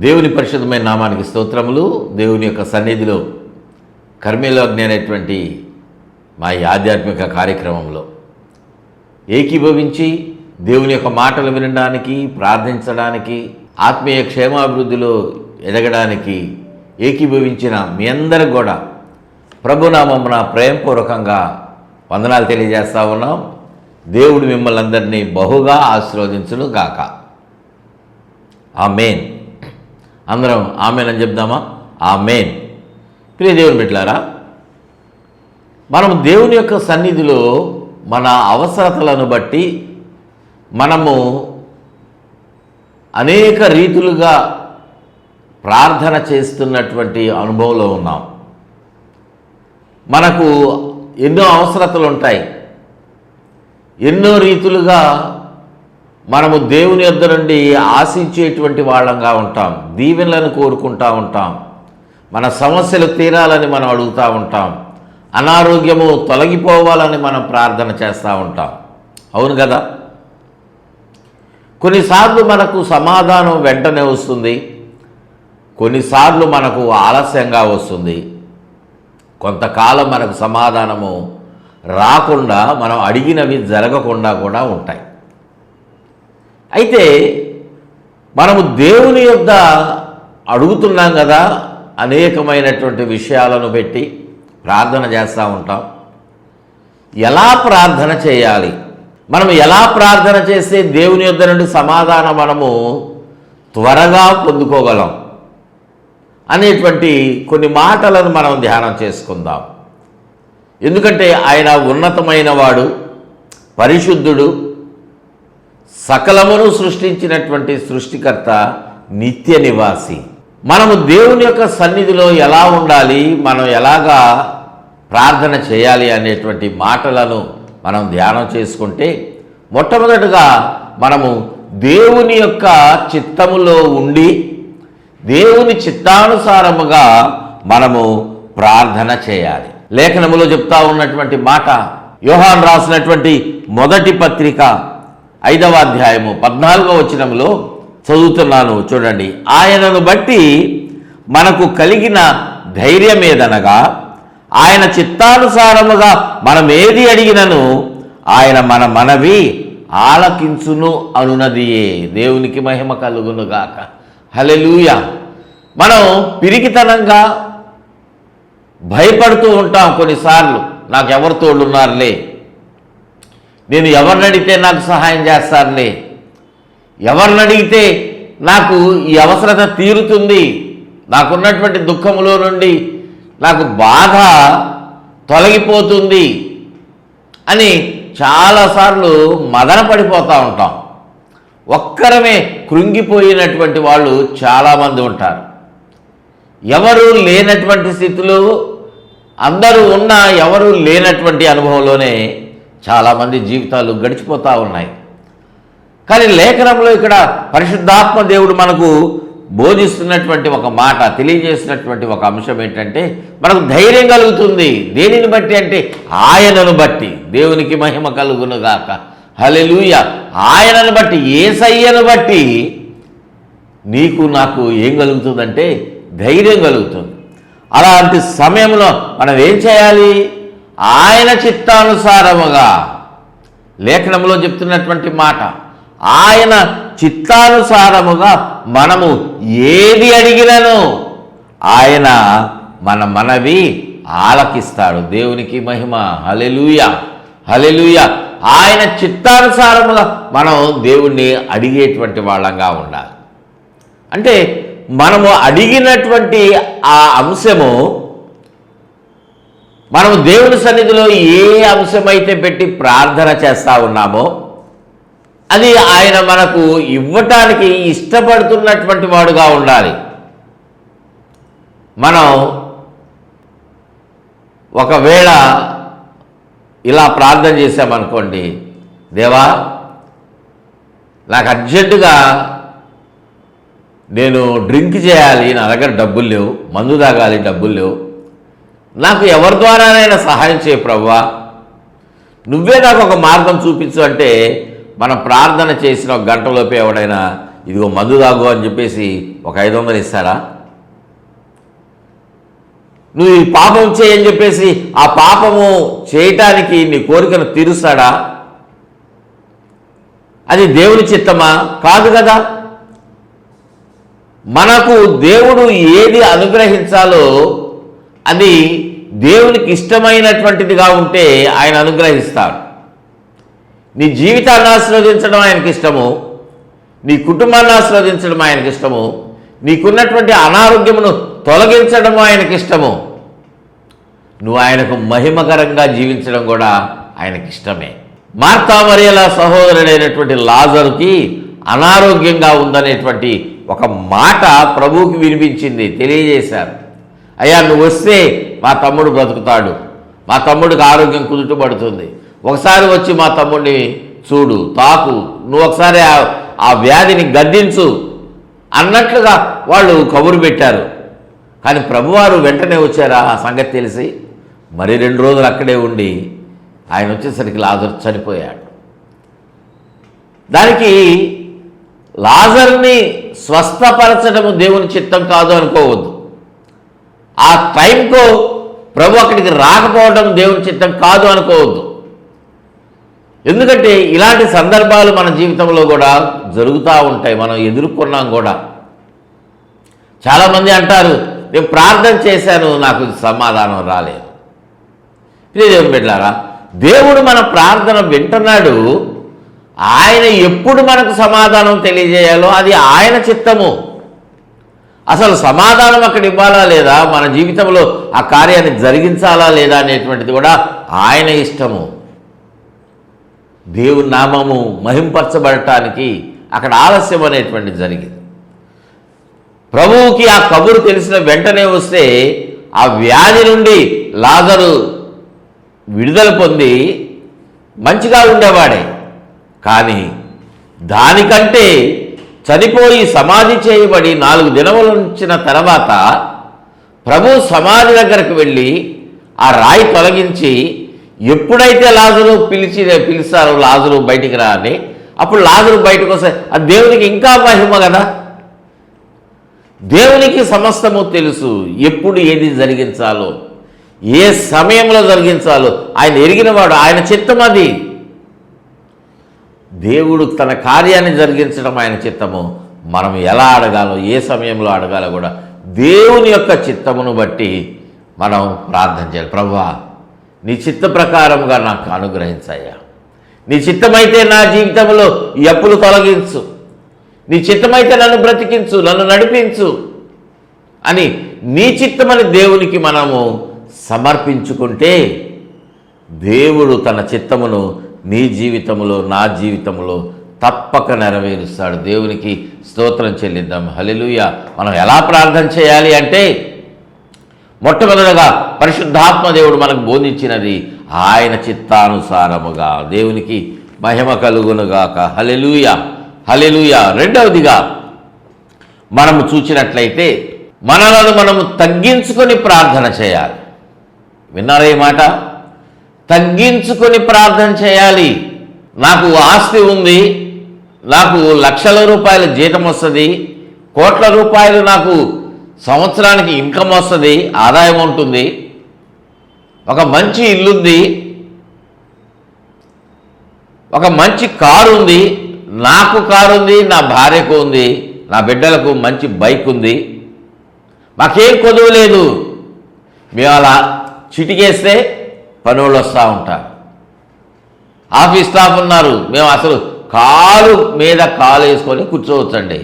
దేవుని పరిశుద్ధమైన నామానికి స్తోత్రములు. దేవుని యొక్క సన్నిధిలో కర్మేలోజ్ఞ అనేటువంటి మా ఈ ఆధ్యాత్మిక కార్యక్రమంలో ఏకీభవించి దేవుని యొక్క మాటలు వినడానికి, ప్రార్థించడానికి, ఆత్మీయ క్షేమాభివృద్ధిలో ఎదగడానికి ఏకీభవించిన మీ అందరికి కూడా ప్రభునామమున ప్రేమపూర్వకంగా వందనాలు తెలియజేస్తా ఉన్నాం. దేవుడు మిమ్మల్ని అందరినీ బహుగా ఆశీర్వదించును గాక. ఆమేన్. అందరం ఆమేన్ అని చెప్దామా? ఆమేన్. ప్రియ దేవుని బిడ్డలారా, మనం దేవుని యొక్క సన్నిధిలో మన అవసరతలను బట్టి మనము అనేక రీతులుగా ప్రార్థన చేస్తున్నటువంటి అనుభవంలో ఉన్నాం. మనకు ఎన్నో అవసరతలు ఉంటాయి. ఎన్నో రీతులుగా మనము దేవుని యొద్ద నుండి ఆశించేటువంటి వాళ్ళంగా ఉంటాం. దీవెనలను కోరుకుంటూ ఉంటాం. మన సమస్యలు తీరాలని మనం అడుగుతూ ఉంటాం. అనారోగ్యము తొలగిపోవాలని మనం ప్రార్థన చేస్తూ ఉంటాం. అవును కదా? కొన్నిసార్లు మనకు సమాధానం వెంటనే వస్తుంది, కొన్నిసార్లు మనకు ఆలస్యంగా వస్తుంది. కొంతకాలం మనకు సమాధానము రాకుండా, మనం అడిగినవి జరగకుండా కూడా ఉంటాయి. అయితే మనము దేవుని యొద్ద అడుగుతున్నాం కదా, అనేకమైనటువంటి విషయాలను పెట్టి ప్రార్థన చేస్తూ ఉంటాం. ఎలా ప్రార్థన చేయాలి, మనం ఎలా ప్రార్థన చేస్తే దేవుని యొద్ద నుండి సమాధానం మనము త్వరగా పొందుకోగలం అనేటువంటి కొన్ని మాటలను మనం ధ్యానం చేసుకుందాం. ఎందుకంటే ఆయన ఉన్నతమైన వాడు, పరిశుద్ధుడు, సకలమును సృష్టించినటువంటి సృష్టికర్త, నిత్య నివాసి. మనము దేవుని యొక్క సన్నిధిలో ఎలా ఉండాలి, మనం ఎలాగా ప్రార్థన చేయాలి అనేటువంటి మాటలను మనం ధ్యానం చేసుకుంటే, మొట్టమొదటిగా మనము దేవుని యొక్క చిత్తములో ఉండి దేవుని చిత్తానుసారముగా మనము ప్రార్థన చేయాలి. లేఖనములో చెప్తా ఉన్నటువంటి మాట, యోహాను రాసినటువంటి మొదటి పత్రిక 5వ అధ్యాయము 14వ వచనములో చదువుతున్నాను, చూడండి. ఆయనను బట్టి మనకు కలిగిన ధైర్యమేదనగా, ఆయన చిత్తానుసారముగా మనం ఏది అడిగినను ఆయన మన మనవి ఆలకించును అనునదియే. దేవునికి మహిమ కలుగును గాక. హల్లెలూయా. మనం పిరికితనంగా భయపడుతూ ఉంటాం కొన్నిసార్లు. నాకు ఎవరు తోడున్నారులే, నేను ఎవరిని అడిగితే నాకు సహాయం చేస్తారులే, ఎవరిని అడిగితే నాకు ఈ అవసరత తీరుతుంది, నాకున్నటువంటి దుఃఖములో నుండి నాకు బాధ తొలగిపోతుంది అని చాలాసార్లు మదన పడిపోతూ ఉంటాం. ఒక్కరమే కృంగిపోయినటువంటి వాళ్ళు చాలామంది ఉంటారు. ఎవరు లేనటువంటి స్థితిలో, అందరూ ఉన్నా ఎవరు లేనటువంటి అనుభవంలోనే చాలామంది జీవితాలు గడిచిపోతూ ఉన్నాయి. కానీ లేఖనంలో ఇక్కడ పరిశుద్ధాత్మ దేవుడు మనకు బోధిస్తున్నటువంటి ఒక మాట, తెలియజేసినటువంటి ఒక అంశం ఏంటంటే, మనకు ధైర్యం కలుగుతుంది. దేనిని బట్టి అంటే ఆయనను బట్టి. దేవునికి మహిమ కలుగును గాక. హల్లెలూయా. ఆయనను బట్టి, యేసయ్యను బట్టి నీకు నాకు ఏం కలుగుతుందంటే ధైర్యం కలుగుతుంది. అలాంటి సమయంలో మనం ఏం చేయాలి? ఆయన చిత్తానుసారముగా, లేఖనంలో చెప్తున్నటువంటి మాట, ఆయన చిత్తానుసారముగా మనము ఏది అడిగినను ఆయన మన మనవి ఆలకిస్తాడు. దేవునికి మహిమ. హల్లెలూయా, హల్లెలూయా. ఆయన చిత్తానుసారముగా మనం దేవుణ్ణి అడిగేటువంటి వాళ్ళంగా ఉండాలి. అంటే మనము అడిగినటువంటి ఆ అంశము, మనము దేవుని సన్నిధిలో ఏ అంశమైతే పెట్టి ప్రార్థన చేస్తూ ఉన్నామో అది ఆయన మనకు ఇవ్వటానికి ఇష్టపడుతున్నటువంటి వాడుగా ఉండాలి. మనం ఒకవేళ ఇలా ప్రార్థన చేశామనుకోండి, దేవా నాకు అర్జెంటుగా నేను డ్రింక్ చేయాలి, నా దగ్గర డబ్బులు లేవు, మందు తాగాలి, డబ్బులు లేవు, నాకు ఎవరి ద్వారానైనా సహాయం చేయ ప్రభువా, నువ్వే నాకు ఒక మార్గం చూపించు అంటే మనం ప్రార్థన చేసిన ఒక గంటలోపే ఎవడైనా ఇదిగో మందు తాగు అని చెప్పేసి ఒక 500 ఇస్తారా? నువ్వు ఈ పాపం చేయని చెప్పేసి ఆ పాపము చేయటానికి నీ కోరికను తీరుస్తాడా? అది దేవుని చిత్తమా? కాదు కదా. మనకు దేవుడు ఏది అనుగ్రహించాలో అది దేవునికి ఇష్టమైనటువంటిదిగా ఉంటే ఆయన అనుగ్రహిస్తాడు. నీ జీవితాన్ని ఆశీర్వదించడం ఆయనకి ఇష్టము, నీ కుటుంబాన్ని ఆశీర్వదించడం ఆయనకి ఇష్టము, నీకున్నటువంటి అనారోగ్యమును తొలగించడం ఆయనకి ఇష్టము, నువ్వు ఆయనకు మహిమకరంగా జీవించడం కూడా ఆయనకి ఇష్టమే. మార్తా మరియల సహోదరుడైనటువంటి లాజరుకి అనారోగ్యంగా ఉందనేటువంటి ఒక మాట ప్రభువుకి వినిపించింది, తెలియజేశారు. అయ్యా, నువ్వు వస్తే మా తమ్ముడు బ్రతుకుతాడు, మా తమ్ముడికి ఆరోగ్యం కుదుటపడుతుంది, ఒకసారి వచ్చి మా తమ్ముడిని చూడు, తాకు, నువ్వు ఒకసారి ఆ వ్యాధిని గద్దించు అన్నట్లుగా వాళ్ళు కబురు పెట్టారు. కానీ ప్రభువారు వెంటనే వచ్చారా ఆ సంగతి తెలిసి మరి 2 రోజులు అక్కడే ఉండి ఆయన వచ్చేసరికి లాజరు చనిపోయాడు. దానికి లాజర్ని స్వస్థపరచడము దేవుని చిత్తం కాదు అనుకోవద్దు. ఆ టైంకు ప్రభు అక్కడికి రాకపోవడం దేవుని చిత్తం కాదు అనుకోవద్దు. ఎందుకంటే ఇలాంటి సందర్భాలు మన జీవితంలో కూడా జరుగుతూ ఉంటాయి, మనం ఎదుర్కొన్నాం కూడా. చాలామంది అంటారు, నేను ప్రార్థన చేశాను, నాకు సమాధానం రాలేదు. దేవుని బిడ్డలారా, దేవుడు మన ప్రార్థన వింటున్నాడు. ఆయన ఎప్పుడు మనకు సమాధానం తెలియజేయాలో అది ఆయన చిత్తము. అసలు సమాధానం అక్కడ ఇవ్వాలా లేదా, మన జీవితంలో ఆ కార్యాన్ని జరిగించాలా లేదా అనేటువంటిది కూడా ఆయన ఇష్టము. దేవుని నామము మహింపరచబడటానికి అక్కడ ఆలస్యం అనేటువంటిది జరిగింది. ప్రభువుకి ఆ కబురు తెలిసిన వెంటనే వస్తే ఆ వ్యాధి నుండి లాజరు విడుదల పొంది మంచిగా ఉండేవాడే. కానీ దానికంటే చనిపోయి సమాధి చేయబడి 4 దినములు ఉంచిన తర్వాత ప్రభు సమాధి దగ్గరకు వెళ్ళి ఆ రాయి తొలగించి ఎప్పుడైతే లాజరు పిలిచారో లాజరు బయటికి రా అని, అప్పుడు లాజరు బయటకు వస్తే అది దేవునికి ఇంకా మహిమ కదా. దేవునికి సమస్తము తెలుసు, ఎప్పుడు ఏది జరిగించాలో, ఏ సమయంలో జరిగించాలో ఆయన ఎరిగినవాడు, ఆయన చిత్తం అది. దేవుడు తన కార్యాన్ని జరిగించడం ఆయన చిత్తము. మనం ఎలా అడగాలో, ఏ సమయంలో అడగాలో కూడా దేవుని యొక్క చిత్తమును బట్టి మనం ప్రార్థన చేయాలి. ప్రభువా, నీ చిత్త ప్రకారంగా నాకు అనుగ్రహించయ్యా, నీ చిత్తమైతే నా జీవితంలో ఈ అప్పులు తొలగించు, నీ చిత్తమైతే నన్ను బ్రతికించు, నన్ను నడిపించు అని నీ చిత్తమని దేవునికి మనము సమర్పించుకుంటే దేవుడు తన చిత్తమును నీ జీవితంలో, నా జీవితంలో తప్పక నెరవేరుస్తాడు. దేవునికి స్తోత్రం చెల్లిద్దాం. హల్లెలూయా. మనం ఎలా ప్రార్థన చేయాలి అంటే, మొట్టమొదటిగా పరిశుద్ధాత్మ దేవుడు మనకు బోధించినది ఆయన చిత్తానుసారముగా. దేవునికి మహిమ కలుగునుగాక. హల్లెలూయా, హల్లెలూయా. రెండవదిగా మనము చూసినట్లయితే మనలను మనము తగ్గించుకొని ప్రార్థన చేయాలి. విన్నారా ఈ మాట? తగ్గించుకొని ప్రార్థన చేయాలి. నాకు ఆస్తి ఉంది, నాకు లక్షల రూపాయల జీతం వస్తుంది, కోట్ల రూపాయలు నాకు సంవత్సరానికి ఇన్కమ్ వస్తుంది, ఆదాయం ఉంటుంది, ఒక మంచి ఇల్లుంది, ఒక మంచి కారు ఉంది, నాకు కారు ఉంది, నా భార్యకు ఉంది, నా బిడ్డలకు మంచి బైక్ ఉంది, మాకేం కొదువు లేదు. మేము అలా చిటికేస్తే పనులు వస్తూ ఉంటారు. ఆఫీస్ స్టాఫ్ ఉన్నారు, మేము అసలు కాలు మీద కాలు వేసుకొని కూర్చోవచ్చండి,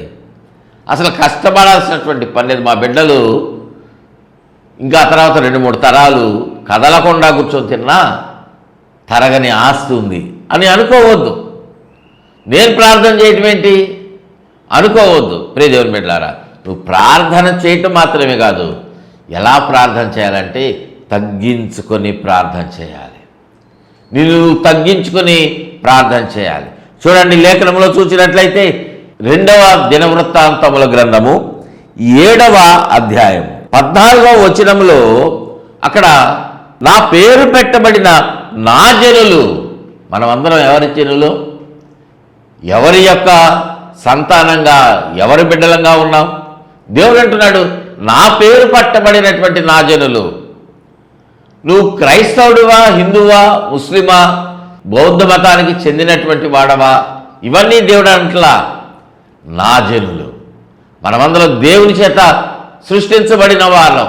అసలు కష్టపడాల్సినటువంటి పని లేదు. మా బిడ్డలు ఇంకా తర్వాత 2-3 తరాలు కదలకుండా కూర్చొని తిన్నా తరగని ఆస్తి ఉంది అని అనుకోవద్దు. నేను ప్రార్థన చేయటం ఏంటి అనుకోవద్దు. ప్రియ దేవుని బిడ్డలారా, నువ్వు ప్రార్థన చేయటం మాత్రమే కాదు, ఎలా ప్రార్థన చేయాలంటే తగ్గించుకొని ప్రార్థన చేయాలి. నువ్వు తగ్గించుకొని ప్రార్థన చేయాలి. చూడండి, లేఖనంలో చూసినట్లయితే 2వ దినవృత్తాంతముల గ్రంథము 7వ అధ్యాయం 14వ వచనంలో అక్కడ నా పేరు పెట్టబడిన నా జనులు, మనమందరం ఎవరి జనులు? ఎవరి యొక్క సంతానంగా ఎవరి బిడ్డలంగా ఉన్నాం? దేవుడు అంటున్నాడు, నా పేరు పట్టబడినటువంటి నా జనులు. నువ్వు క్రైస్తవుడివా, హిందువా, ముస్లిమా, బౌద్ధ మతానికి చెందినటువంటి వాడవా, ఇవన్నీ దేవుడు అంటలా. నా జనులు, మనమందరం దేవుని చేత సృష్టించబడిన వాళ్ళం.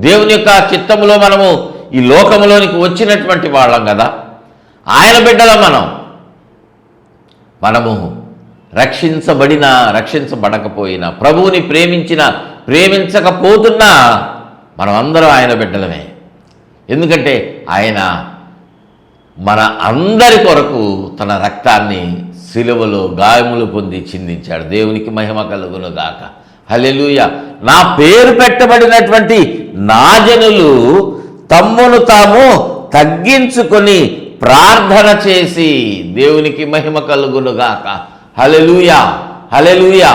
దేవుని యొక్క చిత్తములో మనము ఈ లోకములోనికి వచ్చినటువంటి వాళ్ళం కదా. ఆయన బిడ్డల మనము రక్షించబడినా రక్షించబడకపోయినా, ప్రభువుని ప్రేమించినా ప్రేమించకపోతున్నా మనం అందరం ఆయన బిడ్డలమే. ఎందుకంటే ఆయన మన అందరి కొరకు తన రక్తాన్ని సిలువలో గాయములు పొంది చిందించాడు. దేవునికి మహిమ కలుగును గాక. హల్లెలూయా. నా పేరు పెట్టబడినటువంటి నా జనులు తమ్మును తాము తగ్గించుకొని ప్రార్థన చేసి, దేవునికి మహిమ కలుగును గాక. హల్లెలూయా, హల్లెలూయా.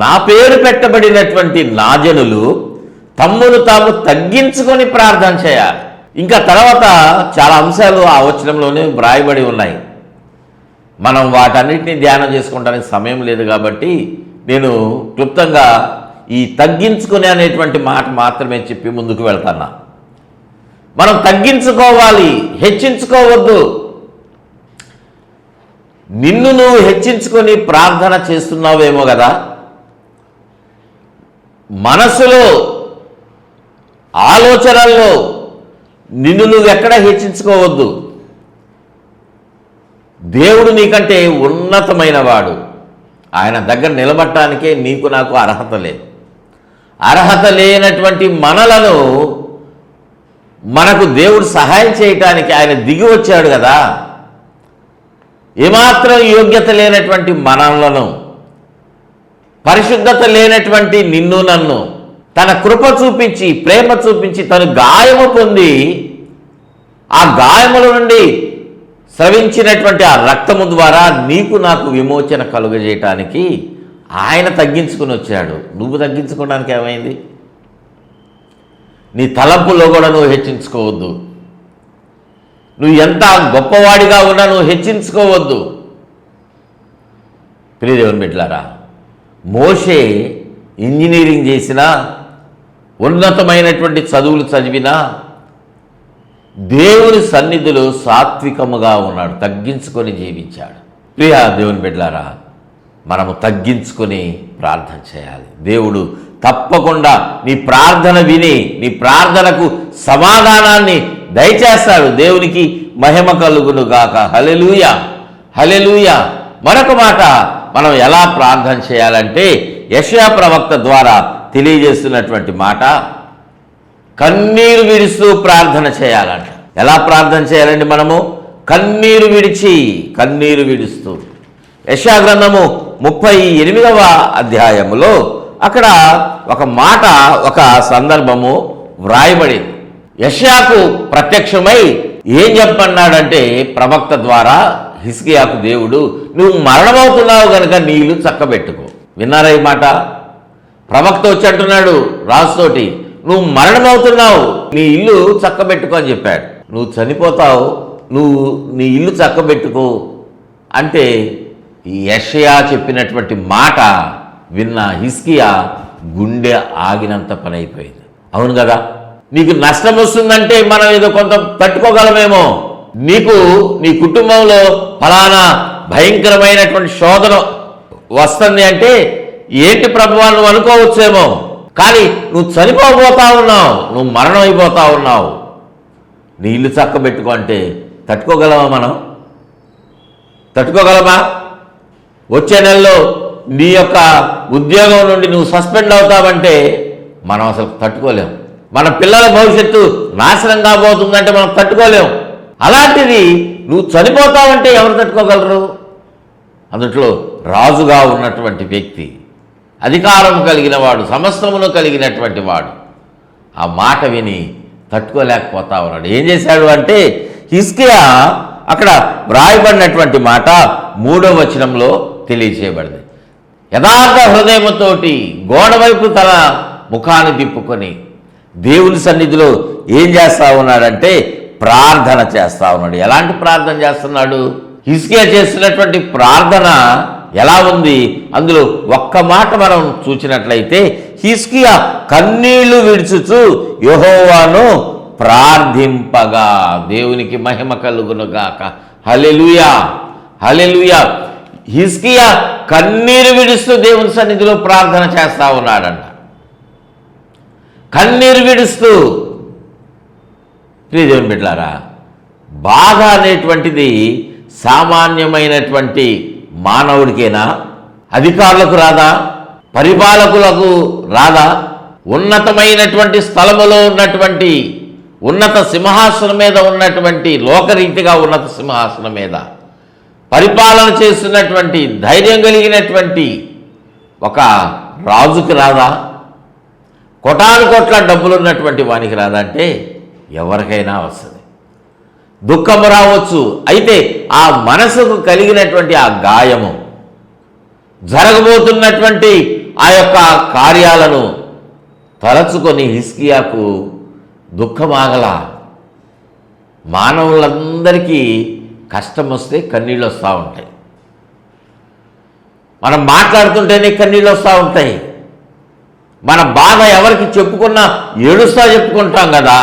నా పేరు పెట్టబడినటువంటి నా జనులు తమ్మును తాము తగ్గించుకొని ప్రార్థన చేయాలి. ఇంకా తర్వాత చాలా అంశాలు ఆ వచనంలోనే వ్రాయబడి ఉన్నాయి. మనం వాటన్నిటిని ధ్యానం చేసుకోవడానికి సమయం లేదు కాబట్టి నేను క్లుప్తంగా ఈ తగ్గించుకునే అనేటువంటి మాట మాత్రమే చెప్పి ముందుకు వెళ్తాను. మనం తగ్గించుకోవాలి, హెచ్చించుకోవద్దు. నిన్ను నువ్వు హెచ్చించుకొని ప్రార్థన చేస్తున్నావేమో కదా, మనసులో ఆలోచనల్లో నిన్ను నువ్వు ఎక్కడ హెచ్చించుకోవద్దు. దేవుడు నీకంటే ఉన్నతమైన వాడు. ఆయన దగ్గర నిలబడటానికే నీకు నాకు అర్హత లేదు. అర్హత లేనటువంటి మనలను మనకు దేవుడు సహాయం చేయటానికి ఆయన దిగి వచ్చాడు కదా. ఏమాత్రం యోగ్యత లేనటువంటి మనలను, పరిశుద్ధత లేనటువంటి నిన్ను నన్ను తన కృప చూపించి, ప్రేమ చూపించి, తను గాయము పొంది ఆ గాయముల నుండి స్రవించినటువంటి ఆ రక్తము ద్వారా నీకు నాకు విమోచన కలుగజేయటానికి ఆయన తగ్గించుకుని వచ్చాడు. నువ్వు తగ్గించుకోవడానికి ఏమైంది? నీ తలంపులో కూడా నువ్వు హెచ్చించుకోవద్దు. నువ్వు ఎంత గొప్పవాడిగా ఉన్నా నువ్వు హెచ్చించుకోవద్దు. ప్రియ దేవుని బిడ్డలారా, మోషే ఇంజనీరింగ్ చేసినా, ఉన్నతమైనటువంటి చదువులు చదివినా దేవుని సన్నిధిలో సాత్వికముగా ఉన్నాడు, తగ్గించుకొని జీవించాడు. ప్రియ దేవుని బిడ్డలారా, మనము తగ్గించుకొని ప్రార్థన చేయాలి. దేవుడు తప్పకుండా నీ ప్రార్థన విని నీ ప్రార్థనకు సమాధానాన్ని దయచేస్తాడు. దేవునికి మహిమ కలుగును గాక. హల్లెలూయా, హల్లెలూయా. మరొక మాట, మనం ఎలా ప్రార్థన చేయాలంటే యెషయా ప్రవక్త ద్వారా తెలియజేస్తున్నటువంటి మాట, కన్నీరు విడుస్తూ ప్రార్థన చేయాలంట. ఎలా ప్రార్థన చేయాలండి? మనము కన్నీరు విడుస్తూ. యెషయా గ్రంథము 38వ అధ్యాయములో అక్కడ ఒక మాట, ఒక సందర్భము వ్రాయబడింది. యెషయాకు ప్రత్యక్షమై ఏం చెప్పన్నాడంటే ప్రవక్త ద్వారా హిజ్కియాకు దేవుడు, నువ్వు మరణమవుతున్నావు కనుక నీ ఇల్లు చక్కబెట్టుకో. విన్నారా ఈ మాట? ప్రవక్త వచ్చి అంటున్నాడు రాజుతోటి, నువ్వు మరణమవుతున్నావు, నీ ఇల్లు చక్కబెట్టుకో అని చెప్పాడు. నువ్వు చనిపోతావు, నువ్వు నీ ఇల్లు చక్కబెట్టుకో అంటే యెషయా చెప్పినటువంటి మాట విన్న హిజ్కియా గుండె ఆగినంత పని అయిపోయింది. అవును కదా, నీకు నష్టం వస్తుందంటే మనం ఏదో కొంత తట్టుకోగలమేమో. నీకు నీ కుటుంబంలో ఫలానా భయంకరమైనటువంటి శోధన వస్తుంది అంటే ఏంటి ప్రభువా నువ్వు అనుకోవచ్చేమో. కానీ నువ్వు చనిపోబోతా ఉన్నావు, నువ్వు మరణం అయిపోతా ఉన్నావు, నీ ఇల్లు చక్కబెట్టుకో అంటే తట్టుకోగలమా? మనం తట్టుకోగలమా? వచ్చే నెలలో నీ యొక్క ఉద్యోగం నుండి నువ్వు సస్పెండ్ అవుతావంటే మనం అసలు తట్టుకోలేము. మన పిల్లల భవిష్యత్తు నాశనం కాబోతుందంటే మనం తట్టుకోలేము. అలాంటిది నువ్వు చనిపోతావంటే ఎవరు తట్టుకోగలరు? అందుట్లో రాజుగా ఉన్నటువంటి వ్యక్తి, అధికారం కలిగిన వాడు, సమస్తమును కలిగినటువంటి వాడు ఆ మాట విని తట్టుకోలేకపోతా ఉన్నాడు. ఏం చేశాడు అంటే హిజ్కియా అక్కడ వ్రాయబడినటువంటి మాట 3వ వచనంలో తెలియచేయబడింది. యథార్థ హృదయముతోటి గోడ వైపు తన ముఖాన్ని తిప్పుకొని దేవుని సన్నిధిలో ఏం చేస్తా ఉన్నాడంటే ప్రార్థన చేస్తా ఉన్నాడు. ఎలాంటి ప్రార్థన చేస్తున్నాడు? హిజ్కియా చేస్తున్నటువంటి ప్రార్థన ఎలా ఉంది? అందులో ఒక్క మాట మనం చూసినట్లయితే, హిజ్కియా కన్నీళ్లు విడుచుచు యెహోవాను ప్రార్థింపగా. దేవునికి మహిమ కలుగునుగాక. హల్లెలూయా, హల్లెలూయా. హిజ్కియా కన్నీరు విడుస్తూ దేవుని సన్నిధిలో ప్రార్థన చేస్తా ఉన్నాడంట. కన్నీరు విడుస్తూ. ప్రియ దేవుని బిడ్డలారా, బాధ అనేటువంటిది సామాన్యమైనటువంటి మానవుడికేనా? అధికారులకు రాదా? పరిపాలకులకు రాదా? ఉన్నతమైనటువంటి స్థలములో ఉన్నటువంటి ఉన్నత సింహాసనం మీద ఉన్నటువంటి, లోకరీతిగా ఉన్నత సింహాసనం మీద పరిపాలన చేస్తున్నటువంటి ధైర్యం కలిగినటువంటి ఒక రాజుకి రాదా? కోటాను కోట్ల డబ్బులు ఉన్నటువంటి వానికి రాదా? అంటే ఎవరికైనా వస్తుంది. దుఃఖము రావచ్చు. అయితే ఆ మనసుకు కలిగినటువంటి ఆ గాయము, జరగబోతున్నటువంటి ఆ యొక్క కార్యాలను తలచుకొని హిజ్కియాకు దుఃఖమాగల. మానవులందరికీ కష్టం వస్తే కన్నీళ్ళు వస్తూ ఉంటాయి. మనం మాట్లాడుతుంటేనే కన్నీళ్ళు వస్తూ ఉంటాయి. మన బాధ ఎవరికి చెప్పుకున్నా ఏడుస్తా చెప్పుకుంటాం కదా.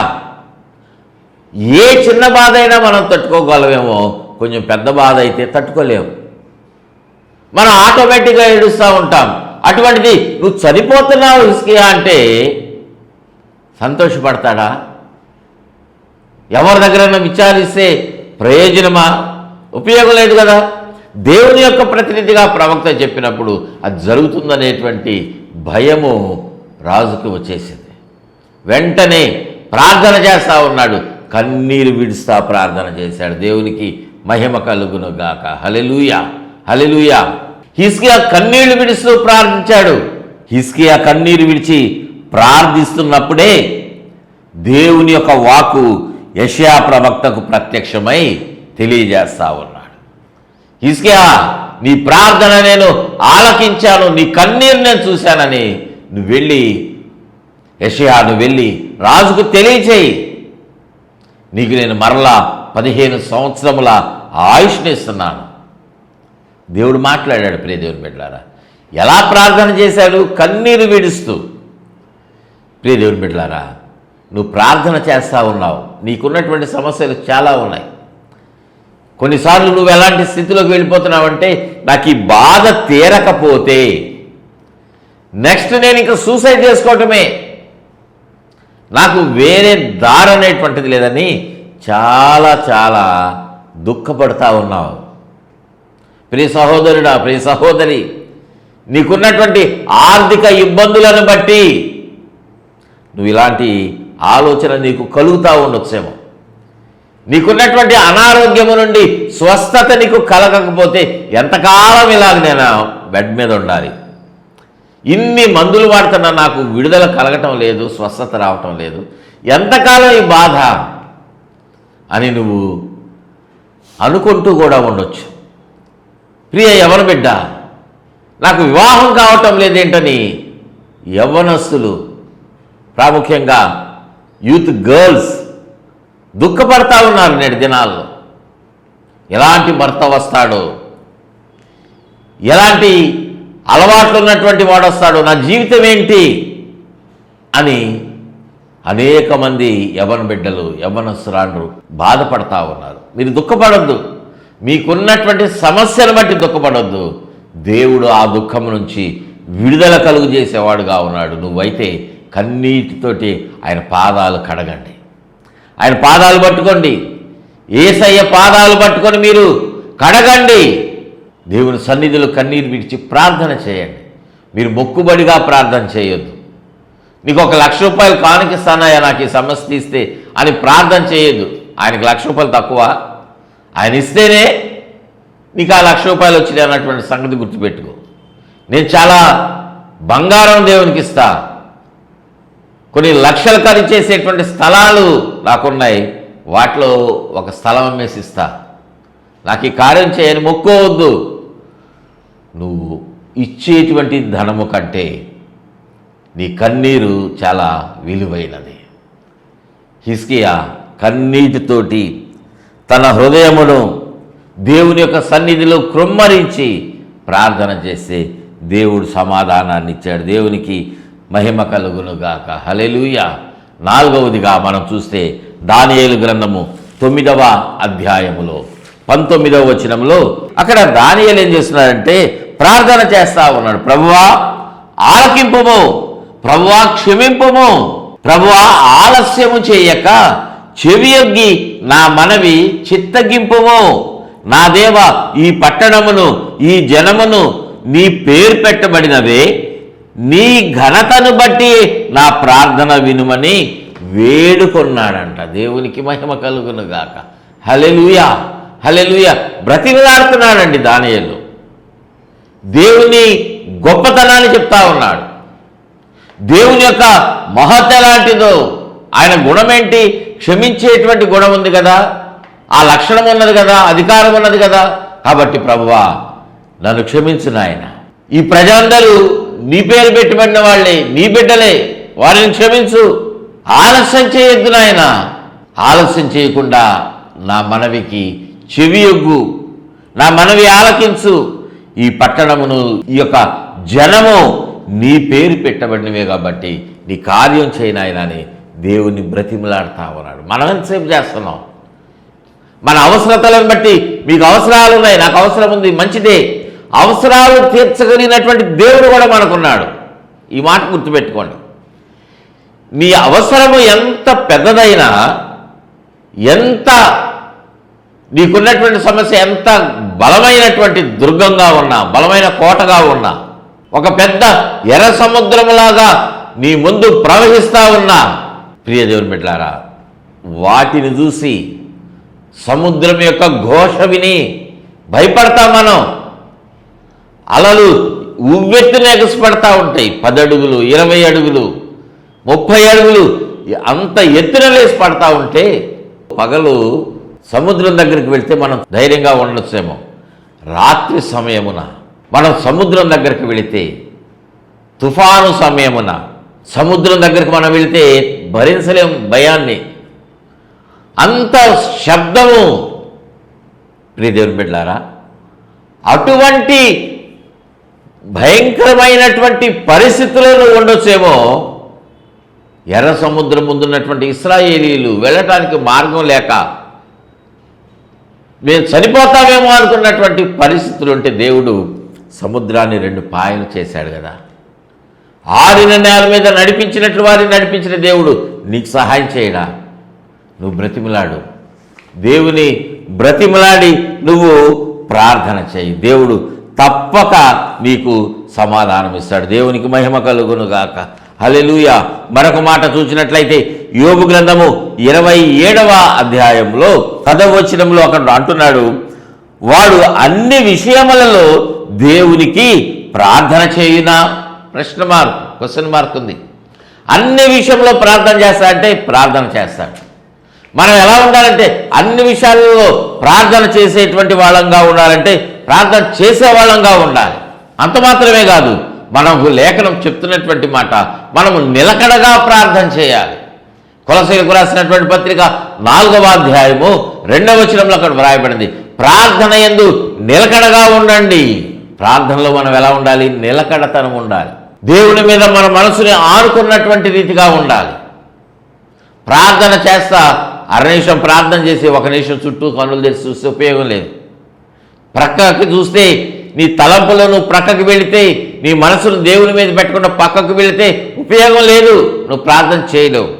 ఏ చిన్న బాధ అయినా మనం తట్టుకోగలమేమో, కొంచెం పెద్ద బాధ అయితే తట్టుకోలేము. మనం ఆటోమేటిక్గా ఏడుస్తూ ఉంటాం. అటువంటిది నువ్వు చనిపోతున్నావు హిజ్కియా అంటే సంతోషపడతాడా? ఎవరి దగ్గరైనా విచారిస్తే ప్రయోజనమా? ఉపయోగం లేదు కదా. దేవుని యొక్క ప్రతినిధిగా ప్రవక్త చెప్పినప్పుడు అది జరుగుతుందనేటువంటి భయము రాజుకు వచ్చేసింది. వెంటనే ప్రార్థన చేస్తూ ఉన్నాడు. కన్నీరు విడుస్తా ప్రార్థన చేశాడు. దేవునికి మహిమ కలుగునుగాక. హల్లెలూయా, హల్లెలూయా. హిజ్కియా కన్నీళ్లు విడుస్తూ ప్రార్థించాడు. హిజ్కియా కన్నీరు విడిచి ప్రార్థిస్తున్నప్పుడే దేవుని యొక్క వాక్కు యెషయా ప్రవక్తకు ప్రత్యక్షమై తెలియజేస్తా ఉన్నాడు. హిజ్కియా, నీ ప్రార్థన నేను ఆలకించాను, నీ కన్నీరు నేను చూశానని నువ్వు వెళ్ళి, యెషయా నువ్వు వెళ్ళి రాజుకు తెలియచేయి. నీకు నేను మరలా 15 సంవత్సరముల ఆయుష్ని ఇస్తున్నాను. దేవుడు మాట్లాడాడు. ప్రియ దేవుని బిడ్డలారా, ఎలా ప్రార్థన చేశాడు? కన్నీరు విడుస్తూ. ప్రియ దేవుని బిడ్డలారా, నువ్వు ప్రార్థన చేస్తూ ఉన్నావు. నీకున్నటువంటి సమస్యలు చాలా ఉన్నాయి. కొన్నిసార్లు నువ్వు ఎలాంటి స్థితిలోకి వెళ్ళిపోతున్నావంటే, నాకు ఈ బాధ తీరకపోతే నెక్స్ట్ నేను ఇంకా సూసైడ్ చేసుకోవటమే, నాకు వేరే దారి అనేటువంటిది లేదని చాలా చాలా దుఃఖపడతా ఉన్నావు. ప్రియ సహోదరుడా, ప్రియ సహోదరి, నీకున్నటువంటి ఆర్థిక ఇబ్బందులను బట్టి నువ్వు ఇలాంటి ఆలోచన నీకు కలుగుతూ ఉండొచ్చేమో. నీకున్నటువంటి అనారోగ్యము నుండి స్వస్థత నీకు కలగకపోతే ఎంతకాలం ఇలాగ నేను బెడ్ మీద ఉండాలి, ఇన్ని మందులు వాడుతున్నా నాకు విడుదల కలగటం లేదు, స్వస్థత రావటం లేదు, ఎంతకాలం ఈ బాధ అని నువ్వు అనుకుంటూ కూడా ఉండొచ్చు. ప్రియ యవ్వన బిడ్డ, నాకు వివాహం కావటం లేదేంటని యవ్వనస్తులు, ప్రాముఖ్యంగా యూత్ గర్ల్స్ దుఃఖపడతా ఉన్నారు నేటి దినాల్లో. ఎలాంటి భర్త వస్తాడో, ఎలాంటి అలవాట్లు ఉన్నటువంటి వాడు వస్తాడో, నా జీవితం ఏంటి అని అనేక మంది యవ్వన బిడ్డలు, యవ్వనస్తురాండ్రు బాధపడతా ఉన్నారు. మీరు దుఃఖపడొద్దు. మీకున్నటువంటి సమస్యను బట్టి దుఃఖపడొద్దు. దేవుడు ఆ దుఃఖం నుంచి విడుదల కలుగు చేసేవాడుగా ఉన్నాడు. నువ్వైతే కన్నీటితోటి ఆయన పాదాలు కడగండి, ఆయన పాదాలు పట్టుకోండి, యేసయ్య పాదాలు పట్టుకొని మీరు కడగండి. దేవుని సన్నిధిలో కన్నీరు విడిచి ప్రార్థన చేయండి. మీరు మొక్కుబడిగా ప్రార్థన చేయొద్దు. నీకు ₹1,00,000 కానుకిస్తానయ్యా నాకు ఈ సమస్య తీస్తే అని ప్రార్థన చేయొద్దు. ఆయనకి ₹1,00,000 తక్కువ, ఆయన ఇస్తేనే నీకు ఆ ₹1,00,000 వచ్చింది అన్నటువంటి సంగతి గుర్తుపెట్టుకో. నేను చాలా బంగారం దేవునికి ఇస్తా, కొన్ని లక్షలు ఖరీదు చేసేటువంటి స్థలాలు నాకున్నాయి, వాటిలో ఒక స్థలం అమ్మేసి ఇస్తా, నాకు ఈ కార్యం చేయని మొక్కోవద్దు. నువ్వు ఇచ్చేటువంటి ధనము కంటే నీ కన్నీరు చాలా విలువైనది. హిజ్కియా కన్నీటితోటి తన హృదయమును దేవుని యొక్క సన్నిధిలో కృమ్మరించి ప్రార్థన చేస్తే దేవుడు సమాధానాన్ని ఇచ్చాడు. దేవునికి మహిమ కలుగునుగాక. హల్లెలూయా. 4వదిగా మనం చూస్తే దానియేలు గ్రంథము 9వ అధ్యాయములో 19వ వచనంలో అక్కడ దానియేలు ఏం చేస్తున్నాడంటే ప్రార్థన చేస్తా ఉన్నాడు. ప్రభువా ఆలకింపుము, ప్రభువా క్షమింపుము, ప్రభువా ఆలస్యము చేయక చెవియొగ్గి నా మనవి చిత్తగింపుము. నా దేవ, ఈ పట్టణమును ఈ జనమును నీ పేరు పెట్టబడినవే, నీ ఘనతను బట్టి నా ప్రార్థన వినుమని వేడుకొన్నాడంట. దేవునికి మహిమ కలుగునుగాక. హల్లెలూయా, హల్లెలూయా. బ్రతిమలాడుతున్నాడండి దానియేలు. దేవుని గొప్పతనాన్ని చెప్తా ఉన్నాడు. దేవుని యొక్క మహత్త ఎలాంటిదో, ఆయన గుణమేంటి, క్షమించేటువంటి గుణం ఉంది కదా, ఆ లక్షణం ఉన్నది కదా, అధికారం ఉన్నది కదా. కాబట్టి ప్రభువా నన్ను క్షమించు నాయన, ఈ ప్రజలందరూ నీ పేరు పెట్టబడిన వాళ్ళే, నీ బిడ్డలే, వారిని క్షమించు, ఆలస్యం చేయొద్దు నాయన, ఆలస్యం చేయకుండా నా మనవికి చెవియొగ్గు, నా మనవి ఆలకించు, ఈ పట్టణమును ఈ యొక్క జనము నీ పేరు పెట్టబడినవే కాబట్టి నీ కార్యం చేయనాయన అని దేవుని బ్రతిమలాడుతా ఉన్నాడు. మనం ఎంతసేపు చేస్తున్నాం? మన అవసరతలను బట్టి, మీకు అవసరాలు ఉన్నాయి, నాకు అవసరం ఉంది, మంచిదే, అవసరాలు తీర్చగలిగినటువంటి దేవుడు కూడా మనకున్నాడు. ఈ మాట గుర్తుపెట్టుకోండి. నీ అవసరము ఎంత పెద్దదైనా, ఎంత నీకున్నటువంటి సమస్య ఎంత బలమైనటువంటి దుర్గంగా ఉన్నా, బలమైన కోటగా ఉన్నా, ఒక పెద్ద ఎర్ర సముద్రములాగా నీ ముందు ప్రవహిస్తా ఉన్నా, ప్రియ దేవుని బిడ్డలారా, వాటిని చూసి సముద్రం యొక్క ఘోష విని భయపడతాం మనం. అలలు ఉవ్వెత్తున ఎగసిపడతా ఉంటాయి. 10 అడుగులు, 20 అడుగులు, 30 అడుగులు అంత ఎత్తున లేసి పడతా ఉంటే, పగలు సముద్రం దగ్గరికి వెళ్తే మనం ధైర్యంగా ఉండొచ్చేమో. రాత్రి సమయమున మనం సముద్రం దగ్గరికి వెళితే, తుఫాను సమయమున సముద్రం దగ్గరికి మనం వెళితే భరించలేం భయాన్ని, అంత శబ్దము. ప్రియ దేవుని బిడ్డలారా, అటువంటి భయంకరమైనటువంటి పరిస్థితుల్లో ఉండొచ్చేమో. ఎర్ర సముద్రం ముందున్నటువంటి ఇశ్రాయేలీయులు వెళ్ళటానికి మార్గం లేక మేము చనిపోతామేమో అనుకున్నటువంటి పరిస్థితులు ఉంటే దేవుడు సముద్రాన్ని 2 పాయలు చేశాడు కదా. ఆరిన నేల మీద నడిపించినట్లు వారిని నడిపించిన దేవుడు నీకు సహాయం చేయడా? నువ్వు బ్రతిమలాడు, దేవుని బ్రతిమలాడి నువ్వు ప్రార్థన చేయి, దేవుడు తప్పక నీకు సమాధానం ఇస్తాడు. దేవునికి మహిమ కలుగునుగాక. హల్లెలూయా. మరొక మాట చూసినట్లయితే యోబు గ్రంథము 27వ అధ్యాయంలో 10వ వచనంలో అక్కడ అంటున్నాడు, వాడు అన్ని విషయములలో దేవునికి ప్రార్థన చేయునా? క్వశ్చన్ మార్క్ ఉంది. అన్ని విషయంలో ప్రార్థన చేస్తా అంటే ప్రార్థన చేస్తాడు. మనం ఎలా ఉండాలంటే అన్ని విషయాలలో ప్రార్థన చేసేటువంటి వాళ్ళంగా ఉండాలంటే ప్రార్థన చేసే వాళ్ళంగా ఉండాలి. అంత మాత్రమే కాదు, మనకు లేఖనం చెప్తున్నటువంటి మాట, మనము నిలకడగా ప్రార్థన చేయాలి. కొలసీలకు రాసినటువంటి పత్రిక 4వ అధ్యాయము 2వ వచనంలో అక్కడ వ్రాయబడింది, ప్రార్థన యందు నిలకడగా ఉండండి. ప్రార్థనలో మనం ఎలా ఉండాలి? నిలకడతనం ఉండాలి. దేవుని మీద మన మనసుని ఆనుకున్నటువంటి రీతిగా ఉండాలి. ప్రార్థన చేస్తా 1 నిమిషం ప్రార్థన చేసి 1 నిమిషం చుట్టూ కన్నులు తెరిచి చూస్తే ఉపయోగం లేదు. ప్రక్కకి చూస్తే నీ తలంపులను ప్రక్కకి వెళితే, నీ మనసును దేవుని మీద పెట్టకుండా పక్కకు వెళితే ఉపయోగం లేదు, నువ్వు ప్రార్థన చేయలేవు.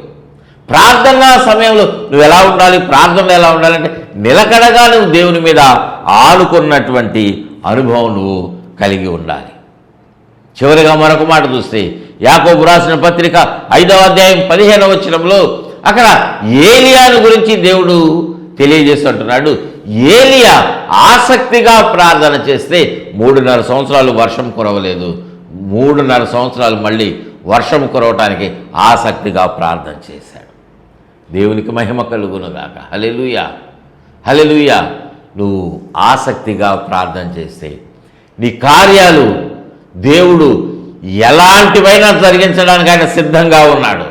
ప్రార్థన సమయంలో నువ్వు ఎలా ఉండాలి? ప్రార్థనలో ఎలా ఉండాలంటే నిలకడగా నువ్వు దేవుని మీద ఆనుకున్నటువంటి అనుభవం నువ్వు కలిగి ఉండాలి. చివరిగా మరొక మాట చూస్తే యాకోబు రాసిన పత్రిక 5వ అధ్యాయం 15వ వచనంలో అక్కడ ఏలియాను గురించి దేవుడు తెలియజేస్తుంటున్నాడు. ఏలియా ఆసక్తిగా ప్రార్థన చేస్తే 3.5 సంవత్సరాలు వర్షం కురవలేదు. 3.5 సంవత్సరాలు మళ్ళీ వర్షం కురవటానికి ఆసక్తిగా ప్రార్థన చేశాడు. దేవునికి మహిమ కలుగునుగాక. హల్లెలూయా, హల్లెలూయా. నువ్వు ఆసక్తిగా ప్రార్థన చేస్తే నీ కార్యాలు దేవుడు ఎలాంటివైనా జరిగించడానికి ఆయన సిద్ధంగా ఉన్నాడు.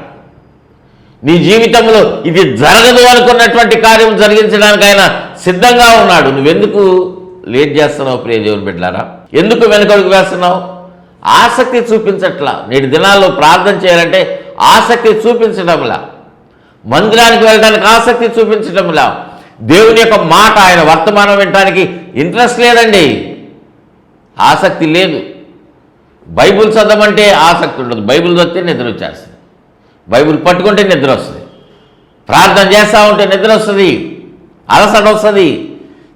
నీ జీవితంలో ఇది జరగదు అనుకున్నటువంటి కార్యం జరిగించడానికి ఆయన సిద్ధంగా ఉన్నాడు. నువ్వెందుకు లేట్ చేస్తున్నావు ప్రియ దేవుని బిడ్డలారా? ఎందుకు వెనకడుగు వేస్తున్నావు? ఆసక్తి చూపించట్లా. నేటి దినాల్లో ప్రార్థన చేయాలంటే ఆసక్తి చూపించడంలా, మందిరానికి వెళ్ళడానికి ఆసక్తి చూపించడంలా, దేవుని యొక్క మాట ఆయన వర్తమానం వినడానికి ఇంట్రెస్ట్ లేదండి, ఆసక్తి లేదు. బైబిల్ చదవమంటే ఆసక్తి ఉండదు, బైబిల్ చదివితే నిద్ర వచ్చేస్తుంది, బైబిల్ పట్టుకుంటే నిద్ర వస్తుంది, ప్రార్థన చేస్తూ ఉంటే నిద్ర వస్తుంది, అలసట వస్తుంది.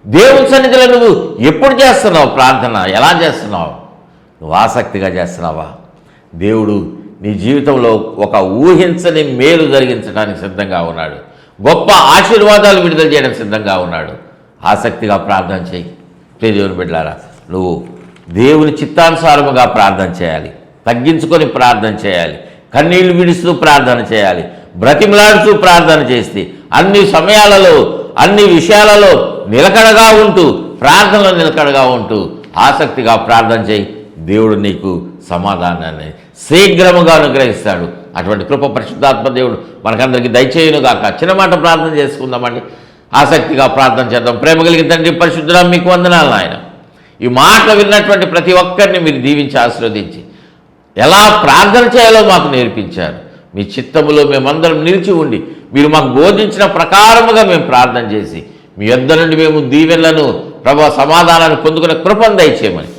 దేవుని సన్నిధిలో నువ్వు ఎప్పుడు చేస్తున్నావు ప్రార్థన? ఎలా చేస్తున్నావు? నువ్వు ఆసక్తిగా చేస్తున్నావా? దేవుడు నీ జీవితంలో ఒక ఊహించని మేలు జరిగించడానికి సిద్ధంగా ఉన్నాడు, గొప్ప ఆశీర్వాదాలు విడుదల చేయడానికి సిద్ధంగా ఉన్నాడు. ఆసక్తిగా ప్రార్థన చేయి. ప్రియ దేవుని బిడ్డలారా, నువ్వు దేవుని చిత్తానుసారముగా ప్రార్థన చేయాలి, తగ్గించుకొని ప్రార్థన చేయాలి, కన్నీళ్లు విడుస్తూ ప్రార్థన చేయాలి, బ్రతిమలాడుతూ ప్రార్థన చేస్తే అన్ని సమయాలలో అన్ని విషయాలలో నిలకడగా ఉంటూ, ప్రార్థనలో నిలకడగా ఉంటూ ఆసక్తిగా ప్రార్థన చేయి. దేవుడు నీకు సమాధానాన్ని శీఘ్రముగా అనుగ్రహిస్తాడు. అటువంటి కృప పరిశుద్ధాత్మ దేవుడు మనకందరికీ దయచేయునుగాక. చిన్న మాట ప్రార్థన చేసుకుందామండి. ఆసక్తిగా ప్రార్థన చేద్దాం. ప్రేమ కలిగిన తండ్రి, పరిశుద్ధుడా, మీకు వందనాలు నాయన. ఈ మాటలు విన్నటువంటి ప్రతి ఒక్కరిని మీరు దీవించి ఆశీర్వదించి ఎలా ప్రార్థన చేయాలో మాకు నేర్పించారు. మీ చిత్తములో మేమందరం నిలిచి ఉండి మీరు మాకు బోధించిన ప్రకారముగా మేము ప్రార్థన చేసి మీ యొద్ద నుండి మేము దీవెనలను ప్రభు సమాధానాన్ని పొందుకునే కృపను దయచేయమని,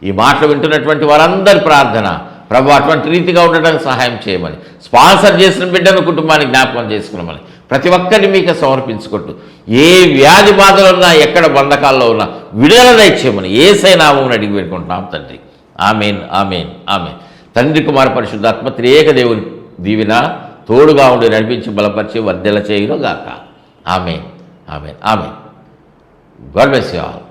ఈ మాటలు వింటున్నటువంటి వారందరి ప్రార్థన ప్రభు అటువంటి రీతిగా ఉండడానికి సహాయం చేయమని, స్పాన్సర్ చేసిన బిడ్డను కుటుంబాన్ని జ్ఞాపకం చేసుకున్నామని ప్రతి ఒక్కరిని మీకు సమర్పించుకుంటూ, ఏ వ్యాధి బాధలు ఉన్నా, ఎక్కడ బంధకాల్లో ఉన్నా విడుదల దయచేయమని యేసయ్య నామమున అడిగి పెట్టుకుంటున్నాం తండ్రి. ఆమేన్, ఆమేన్, ఆమేన్. తండ్రి, కుమార, పరిశుద్ధాత్మ త్రియేక దేవుని దీవెన తోడుగా ఉండి నడిపించి బలపరిచి వర్ధెల చేయును గాక. ఆమేన్, ఆమేన్, ఆమేన్. God bless you all.